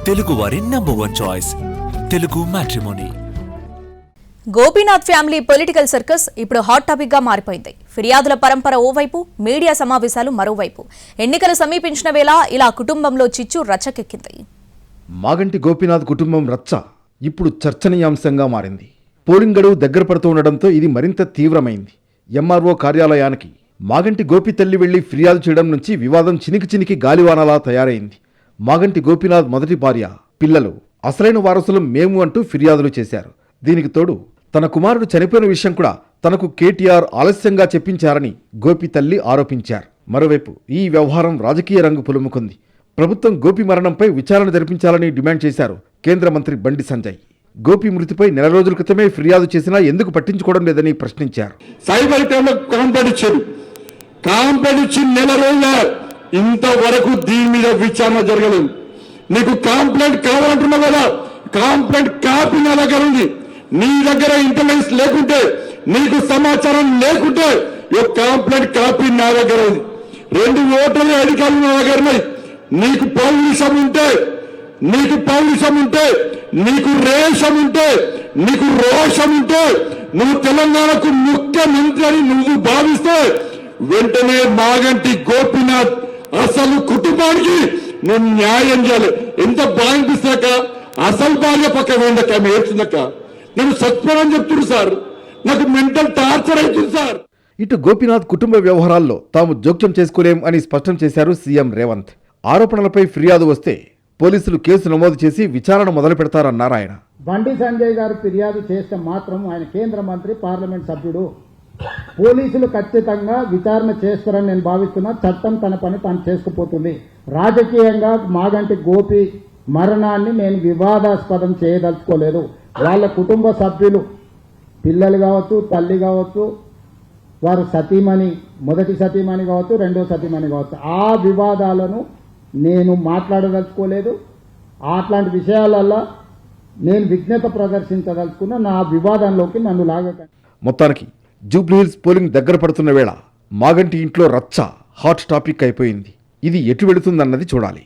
తెలుగు వారి number 1 choice Telugu matrimony. Gopinath family political circus ఇప్పుడు hot topic గా మారిపోయింది. ఫిర్యాదుల పరంపర ఓవైపు, మీడియా సమావేశాలు మరోవైపు. ఎన్నికలు సమీపించిన వేళ ఇలా కుటుంబంలో చిచ్చు రచ్చకెక్కింది. మాగంటి గోపీనాథ్ కుటుంబం రచ్చ ఇప్పుడు చర్చనీయాంశంగా మారింది. పోలింగ్ గడువు దగ్గర పడుతూ ఉండడంతో ఇది మరింత తీవ్రమైంది. ఎంఆర్ఓ కార్యాలయానికి మాగంటి గోపి తల్లి వెళ్లి ఫిర్యాదు చేయడం నుంచి వివాదం చినికి గాలివానలా తయారైంది. మాగంటి గోపీనాథ్ మొదటి భార్య, పిల్లలు అసలైన వారసులం మేము అంటూ ఫిర్యాదులు చేశారు. దీనికి తోడు తన కుమారుడు చనిపోయిన విషయం కూడా తనకు కేటీఆర్ ఆలస్యంగా చెప్పించారని గోపి తల్లి ఆరోపించారు. మరోవైపు ఈ వ్యవహారం రాజకీయ రంగు పులుముకుంది. ప్రభుత్వం గోపి మరణంపై విచారణ జరిపించాలని డిమాండ్ చేశారు కేంద్ర మంత్రి బండి సంజయ్. గోపి మృతిపై నెల రోజుల క్రితమే ఫిర్యాదు చేసినా ఎందుకు పట్టించుకోవడం లేదని ప్రశ్నించారు. సైబర్ క్రైమ్ కాంప్లైంట్ నెల రోజుల ఇంతవరకు దీని మీద విచారణ జరగలేదు. నీకు కాంప్లైంట్ కావాలంటున్నావు కదా, కాంప్లైంట్ కాపీ నా దగ్గర ఉంది. నీ దగ్గర ఇంటెలిజెన్స్ లేకుంటే, నీకు సమాచారం లేకుంటే కాంప్లైంట్ కాపీ నా దగ్గర ఉంది. 2 ఓటర్ల అధికారులు నా దగ్గర ఉన్నాయి. నీకు పౌరుషం ఉంటే, నీకు రేషం ఉంటే, నీకు రోషం ఉంటే, నువ్వు తెలంగాణకు ముఖ్యమంత్రి అని నువ్వు భావిస్తే వెంటనే మాగంటి గోపీనాథ్ అసలు కుటుంబానికి నేను న్యాయం చేయాలి. ఎంత బాధిస్తాక అసలు భార్య పక్క వేయండక ఏడ్చిందక నేను సత్పరం చెప్తున్నారు సార్, నాకు మెంటల్ టార్చర్ అవుతుంది సార్. ఇటు గోపీనాథ్ కుటుంబ వ్యవహారాల్లో తాము జోక్యం చేసుకోలేం అని స్పష్టం చేశారు సీఎం రేవంత్. ఆరోపణలపై ఫిర్యాదు వస్తే పోలీసులు కేసు నమోదు చేసి విచారణ మొదలు పెడతారన్నారు ఆయన. బండి సంజయ్ గారు ఫిర్యాదు చేస్తే మాత్రం ఆయన కేంద్ర మంత్రి, పార్లమెంట్ సభ్యుడు, పోలీసులు ఖచ్చితంగా విచారణ చేస్తారని నేను భావిస్తున్నా. చట్టం తన పని తాను చేసుకుపోతుంది. రాజకీయంగా మాగంటి గోపి మరణాన్ని నేను వివాదాస్పదం చేయదలుచుకోలేదు. వాళ్ళ కుటుంబ సభ్యులు, పిల్లలు కావచ్చు, తల్లి కావచ్చు, వారు సతీమణి, మొదటి సతీమణి కావచ్చు, రెండో సతీమణి కావచ్చు, ఆ వివాదాలను నేను మాట్లాడదలుచుకోలేదు. అట్లాంటి విషయాలలో నేను విజ్ఞత ప్రదర్శించదలుచుకున్న నా వివాదంలోకి నన్ను లాగకండి. మొత్తానికి జూబ్లీహిల్స్ పోలింగ్ దగ్గర పడుతున్న వేళ మాగంటి ఇంట్లో రచ్చ హాట్ టాపిక్ అయిపోయింది. ఇది ఎటు వెళుతుందన్నది చూడాలి.